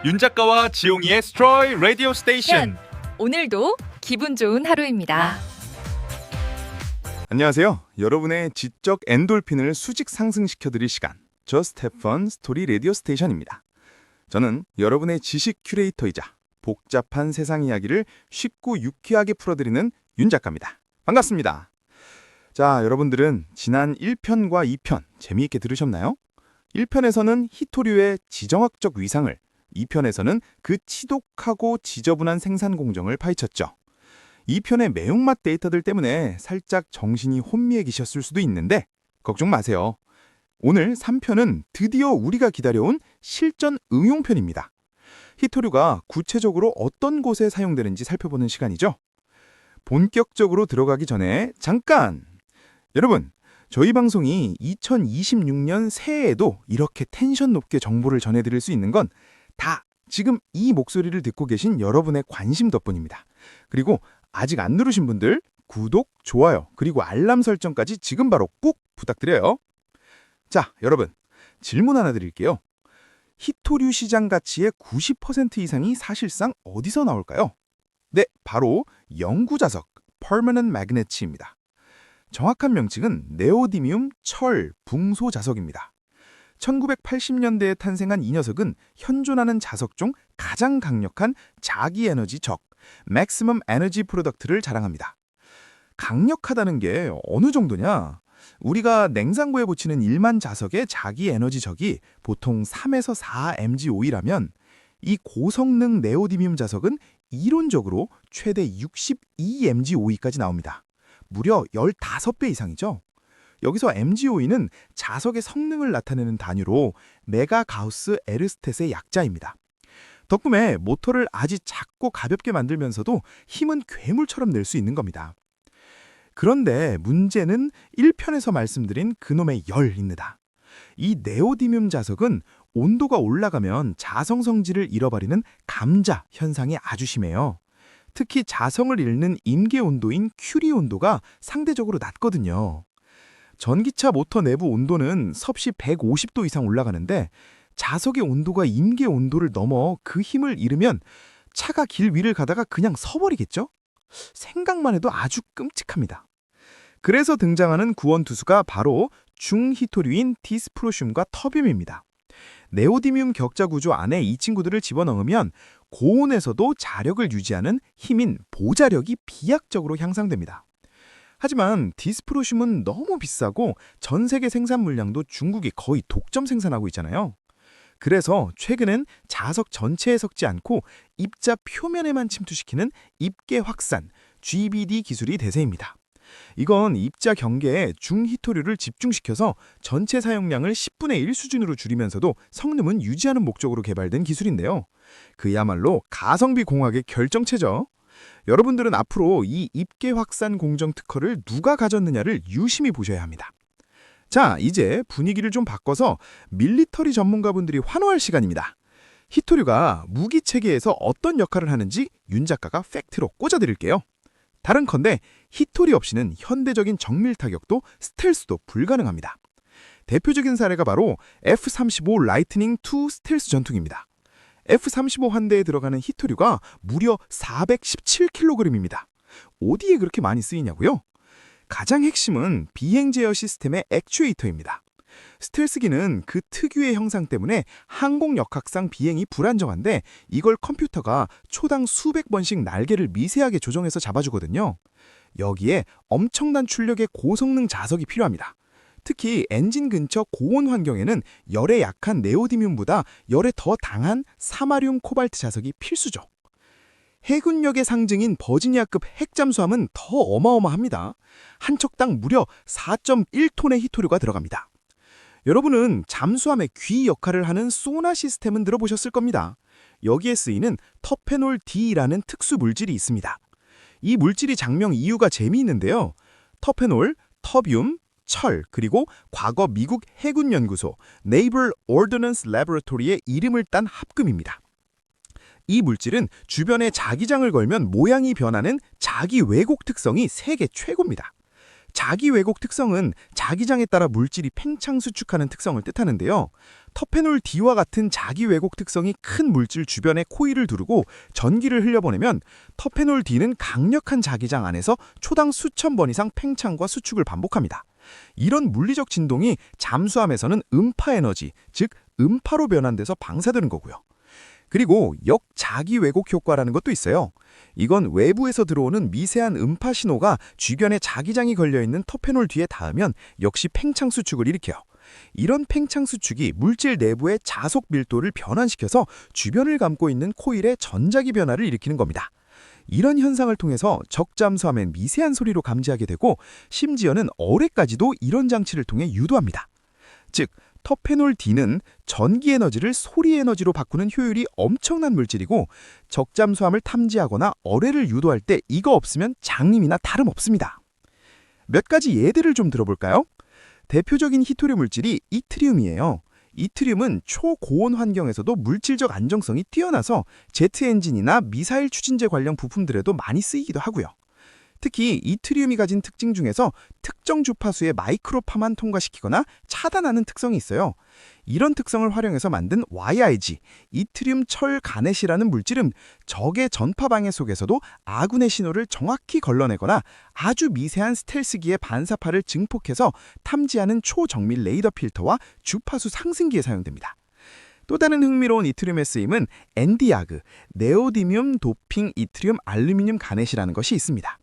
윤 작가와 지용이의 스트로이 라디오 스테이션. 오늘도 기분 좋은 하루입니다. 안녕하세요. 여러분의 지적 엔돌핀을 수직 상승시켜드릴 시간 Just Have Fun 스토리 라디오 스테이션입니다. 저는 여러분의 지식 큐레이터이자 복잡한 세상 이야기를 쉽고 유쾌하게 풀어드리는 윤 작가입니다. 반갑습니다. 자, 여러분들은 지난 1편과 2편 재미있게 들으셨나요? 1편에서는 히토류의 지정학적 위상을, 2편에서는 그 치독하고 지저분한 생산 공정을 파헤쳤죠. 2편의 매운맛 데이터들 때문에 살짝 정신이 혼미해지셨을 수도 있는데 걱정 마세요. 오늘 3편은 드디어 우리가 기다려온 실전 응용편입니다. 히토류가 구체적으로 어떤 곳에 사용되는지 살펴보는 시간이죠. 본격적으로 들어가기 전에 잠깐! 여러분, 저희 방송이 2026년 새해에도 이렇게 텐션 높게 정보를 전해드릴 수 있는 건 다 지금 이 목소리를 듣고 계신 여러분의 관심 덕분입니다. 그리고 아직 안 누르신 분들 구독, 좋아요, 그리고 알람 설정까지 지금 바로 꼭 부탁드려요. 자, 여러분, 질문 하나 드릴게요. 히토류 시장 가치의 90% 이상이 사실상 어디서 나올까요? 네, 바로 영구자석, Permanent Magnet입니다. 정확한 명칭은 네오디뮴 철 붕소 자석입니다. 1980년대에 탄생한 이 녀석은 현존하는 자석 중 가장 강력한 자기 에너지 적, Maximum Energy Product를 자랑합니다. 강력하다는 게 어느 정도냐? 우리가 냉장고에 붙이는 일반 자석의 자기 에너지 적이 보통 3에서 4mgO이라면 이 고성능 네오디뮴 자석은 이론적으로 최대 62mgO이까지 나옵니다. 무려 15배 이상이죠. 여기서 mgO는 자석의 성능을 나타내는 단위로 메가가우스 에르스텟의 약자입니다. 덕분에 모터를 아주 작고 가볍게 만들면서도 힘은 괴물처럼 낼 수 있는 겁니다. 그런데 문제는 1편에서 말씀드린 그놈의 열입니다. 이 네오디뮴 자석은 온도가 올라가면 자성 성질을 잃어버리는 감자 현상이 아주 심해요. 특히 자성을 잃는 임계 온도인 큐리 온도가 상대적으로 낮거든요. 전기차 모터 내부 온도는 섭씨 150도 이상 올라가는데 자석의 온도가 임계 온도를 넘어 그 힘을 잃으면 차가 길 위를 가다가 그냥 서버리겠죠? 생각만 해도 아주 끔찍합니다. 그래서 등장하는 구원투수가 바로 중히토류인 디스프로슘과 터뷴입니다. 네오디뮴 격자 구조 안에 이 친구들을 집어넣으면 고온에서도 자력을 유지하는 힘인 보자력이 비약적으로 향상됩니다. 하지만 디스프로슘은 너무 비싸고 전 세계 생산 물량도 중국이 거의 독점 생산하고 있잖아요. 그래서 최근엔 자석 전체에 섞지 않고 입자 표면에만 침투시키는 입계 확산, GBD 기술이 대세입니다. 이건 입자 경계에 중히토류를 집중시켜서 전체 사용량을 10분의 1 수준으로 줄이면서도 성능은 유지하는 목적으로 개발된 기술인데요. 그야말로 가성비 공학의 결정체죠. 여러분들은 앞으로 이 입계 확산 공정 특허를 누가 가졌느냐를 유심히 보셔야 합니다. 자, 이제 분위기를 좀 바꿔서 밀리터리 전문가분들이 환호할 시간입니다. 히토류가 무기 체계에서 어떤 역할을 하는지 윤 작가가 팩트로 꽂아드릴게요. 다른컨대 히토리 없이는 현대적인 정밀 타격도 스텔스도 불가능합니다. 대표적인 사례가 바로 F-35 라이트닝 II 스텔스 전투기입니다. F-35 환대에 들어가는 히토류가 무려 417kg입니다. 어디에 그렇게 많이 쓰이냐고요? 가장 핵심은 비행 제어 시스템의 액추에이터입니다. 스텔스기는 그 특유의 형상 때문에 항공 역학상 비행이 불안정한데 이걸 컴퓨터가 초당 수백 번씩 날개를 미세하게 조정해서 잡아주거든요. 여기에 엄청난 출력의 고성능 자석이 필요합니다. 특히 엔진 근처 고온 환경에는 열에 약한 네오디뮴보다 열에 더 강한 사마륨 코발트 자석이 필수죠. 해군력의 상징인 버지니아급 핵잠수함은 더 어마어마합니다. 한 척당 무려 4.1톤의 히토류가 들어갑니다. 여러분은 잠수함의 귀 역할을 하는 소나 시스템은 들어보셨을 겁니다. 여기에 쓰이는 터페놀 D라는 특수 물질이 있습니다. 이 물질이 장명 이유가 재미있는데요. 터페놀, 터뷴, 철, 그리고 과거 미국 해군연구소 Naval Ordnance Laboratory의 이름을 딴 합금입니다. 이 물질은 주변에 자기장을 걸면 모양이 변하는 자기 왜곡 특성이 세계 최고입니다. 자기 왜곡 특성은 자기장에 따라 물질이 팽창 수축하는 특성을 뜻하는데요. 터페놀 D와 같은 자기 왜곡 특성이 큰 물질 주변에 코일을 두르고 전기를 흘려보내면 터페놀 D는 강력한 자기장 안에서 초당 수천 번 이상 팽창과 수축을 반복합니다. 이런 물리적 진동이 잠수함에서는 음파 에너지, 즉 음파로 변환돼서 방사되는 거고요. 그리고 역자기 왜곡 효과라는 것도 있어요. 이건 외부에서 들어오는 미세한 음파 신호가 주변에 자기장이 걸려있는 터페놀 D에 닿으면 역시 팽창 수축을 일으켜요. 이런 팽창 수축이 물질 내부의 자속 밀도를 변환시켜서 주변을 감고 있는 코일의 전자기 변화를 일으키는 겁니다. 이런 현상을 통해서 적잠수함엔 미세한 소리로 감지하게 되고 심지어는 어뢰까지도 이런 장치를 통해 유도합니다. 즉, 터페놀 D는 전기 에너지를 소리 에너지로 바꾸는 효율이 엄청난 물질이고 적잠수함을 탐지하거나 어뢰를 유도할 때 이거 없으면 장님이나 다름없습니다. 몇 가지 예들을 좀 들어볼까요? 대표적인 히토류 물질이 이트리움이에요. 이트리움은 초고온 환경에서도 물질적 안정성이 뛰어나서 제트 엔진이나 미사일 추진제 관련 부품들에도 많이 쓰이기도 하고요. 특히 이트리움이 가진 특징 중에서 특정 주파수의 마이크로파만 통과시키거나 차단하는 특성이 있어요. 이런 특성을 활용해서 만든 YIG, 이트리움 철 가넷이라는 물질은 적의 전파 방해 속에서도 아군의 신호를 정확히 걸러내거나 아주 미세한 스텔스기의 반사파를 증폭해서 탐지하는 초정밀 레이더 필터와 주파수 상승기에 사용됩니다. 또 다른 흥미로운 이트리움의 쓰임은 엔디아그, 네오디뮴 도핑 이트리움 알루미늄 가넷이라는 것이 있습니다.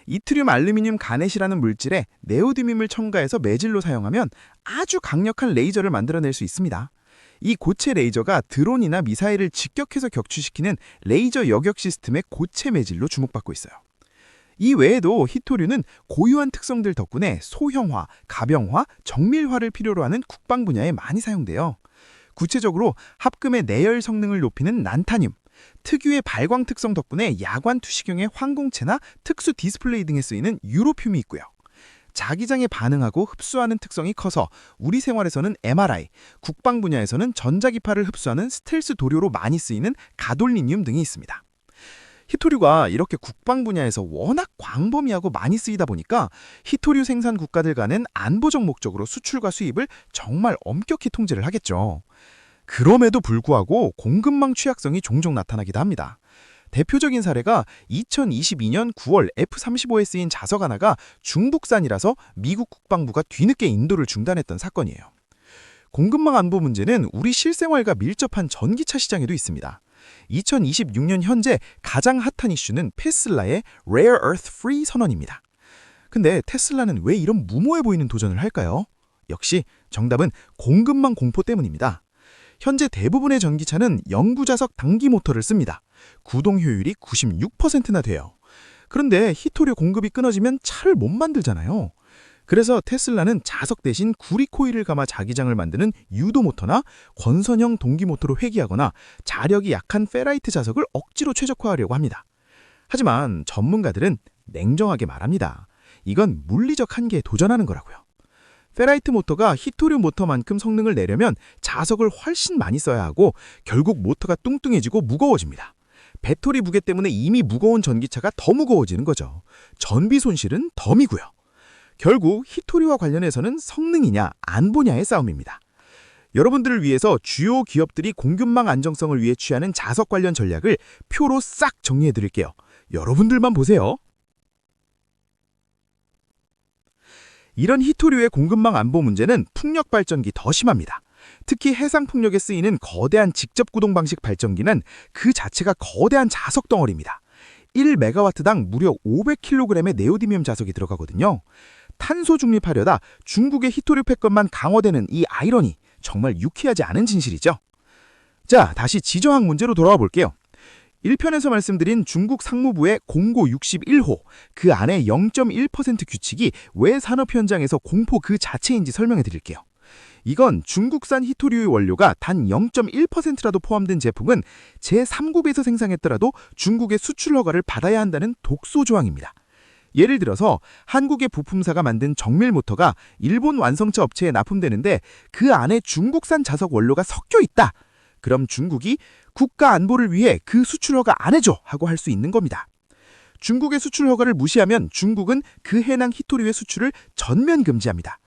이트리움 알루미늄 가넷이라는 물질에 네오디뮴을 첨가해서 매질로 사용하면 아주 강력한 레이저를 만들어낼 수 있습니다. 이 고체 레이저가 드론이나 미사일을 직격해서 격추시키는 레이저 여격 시스템의 고체 매질로 주목받고 있어요. 이 외에도 히토류는 고유한 특성들 덕분에 소형화, 가병화, 정밀화를 필요로 하는 국방 분야에 많이 사용돼요. 구체적으로 합금의 내열 성능을 높이는 난타늄, 특유의 발광 특성 덕분에 야관 투시경의 황공체나 특수 디스플레이 등에 쓰이는 유로듐이 있고요. 자기장에 반응하고 흡수하는 특성이 커서 우리 생활에서는 MRI, 국방 분야에서는 전자기파를 흡수하는 스텔스 도료로 많이 쓰이는 가돌리늄 등이 있습니다. 히토류가 이렇게 국방 분야에서 워낙 광범위하고 많이 쓰이다 보니까 히토류 생산 국가들 간은 안보적 목적으로 수출과 수입을 정말 엄격히 통제를 하겠죠. 그럼에도 불구하고 공급망 취약성이 종종 나타나기도 합니다. 대표적인 사례가 2022년 9월 F-35에 쓰인 자석 하나가 중국산이라서 미국 국방부가 뒤늦게 인도를 중단했던 사건이에요. 공급망 안보 문제는 우리 실생활과 밀접한 전기차 시장에도 있습니다. 2026년 현재 가장 핫한 이슈는 테슬라의 Rare Earth Free 선언입니다. 근데 테슬라는 왜 이런 무모해 보이는 도전을 할까요? 역시 정답은 공급망 공포 때문입니다. 현재 대부분의 전기차는 영구자석 단기 모터를 씁니다. 구동 효율이 96%나 돼요. 그런데 히토류 공급이 끊어지면 차를 못 만들잖아요. 그래서 테슬라는 자석 대신 구리 코일을 감아 자기장을 만드는 유도 모터나 권선형 동기 모터로 회귀하거나 자력이 약한 페라이트 자석을 억지로 최적화하려고 합니다. 하지만 전문가들은 냉정하게 말합니다. 이건 물리적 한계에 도전하는 거라고요. 페라이트 모터가 히토류 모터만큼 성능을 내려면 자석을 훨씬 많이 써야 하고 결국 모터가 뚱뚱해지고 무거워집니다. 배터리 무게 때문에 이미 무거운 전기차가 더 무거워지는 거죠. 전비 손실은 덤이고요. 결국 히토류와 관련해서는 성능이냐 안보냐의 싸움입니다. 여러분들을 위해서 주요 기업들이 공급망 안정성을 위해 취하는 자석 관련 전략을 표로 싹 정리해드릴게요. 여러분들만 보세요. 이런 히토류의 공급망 안보 문제는 풍력 발전기 더 심합니다. 특히 해상 풍력에 쓰이는 거대한 직접 구동 방식 발전기는 그 자체가 거대한 자석 덩어리입니다. 1메가와트당 무려 500kg의 네오디뮴 자석이 들어가거든요. 탄소 중립하려다 중국의 히토류 패권만 강화되는 이 아이러니, 정말 유쾌하지 않은 진실이죠. 자, 다시 지정학 문제로 돌아와 볼게요. 1편에서 말씀드린 중국 상무부의 공고 61호, 그 안에 0.1% 규칙이 왜 산업 현장에서 공포 그 자체인지 설명해 드릴게요. 이건 중국산 히토류의 원료가 단 0.1%라도 포함된 제품은 제3국에서 생산했더라도 중국의 수출 허가를 받아야 한다는 독소 조항입니다. 예를 들어서 한국의 부품사가 만든 정밀 모터가 일본 완성차 업체에 납품되는데 그 안에 중국산 자석 원료가 섞여 있다. 그럼 중국이 국가 안보를 위해 그 수출 허가 안 해줘 하고 할 수 있는 겁니다. 중국의 수출 허가를 무시하면 중국은 그 해당 히토류의 수출을 전면 금지합니다.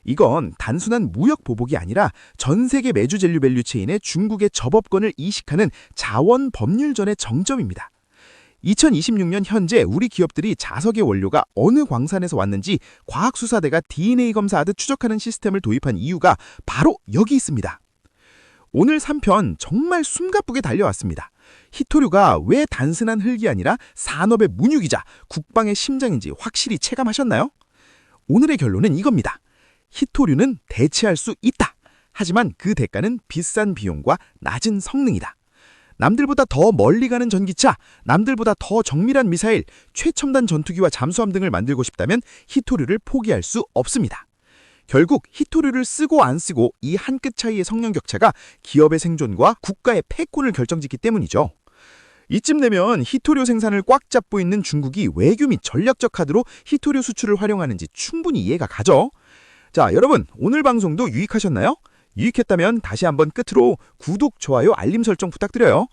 이건 단순한 무역 보복이 아니라 전 세계 메주 젤류 밸류 체인에 중국의 접업권을 이식하는 자원 법률전의 정점입니다. 2026년 현재 우리 기업들이 자석의 원료가 어느 광산에서 왔는지 과학수사대가 DNA 검사하듯 추적하는 시스템을 도입한 이유가 바로 여기 있습니다. 오늘 3편 정말 숨가쁘게 달려왔습니다. 히토류가 왜 단순한 흙이 아니라 산업의 문유기자, 국방의 심장인지 확실히 체감하셨나요? 오늘의 결론은 이겁니다. 히토류는 대체할 수 있다. 하지만 그 대가는 비싼 비용과 낮은 성능이다. 남들보다 더 멀리 가는 전기차, 남들보다 더 정밀한 미사일, 최첨단 전투기와 잠수함 등을 만들고 싶다면 히토류를 포기할 수 없습니다. 결국 히토류를 쓰고 안 쓰고 이 한 끗 차이의 성능 격차가 기업의 생존과 국가의 패권을 결정짓기 때문이죠. 이쯤 되면 히토류 생산을 꽉 잡고 있는 중국이 외교 및 전략적 카드로 히토류 수출을 활용하는지 충분히 이해가 가죠. 자, 여러분 오늘 방송도 유익하셨나요? 유익했다면 다시 한번 끝으로 구독, 좋아요, 알림 설정 부탁드려요.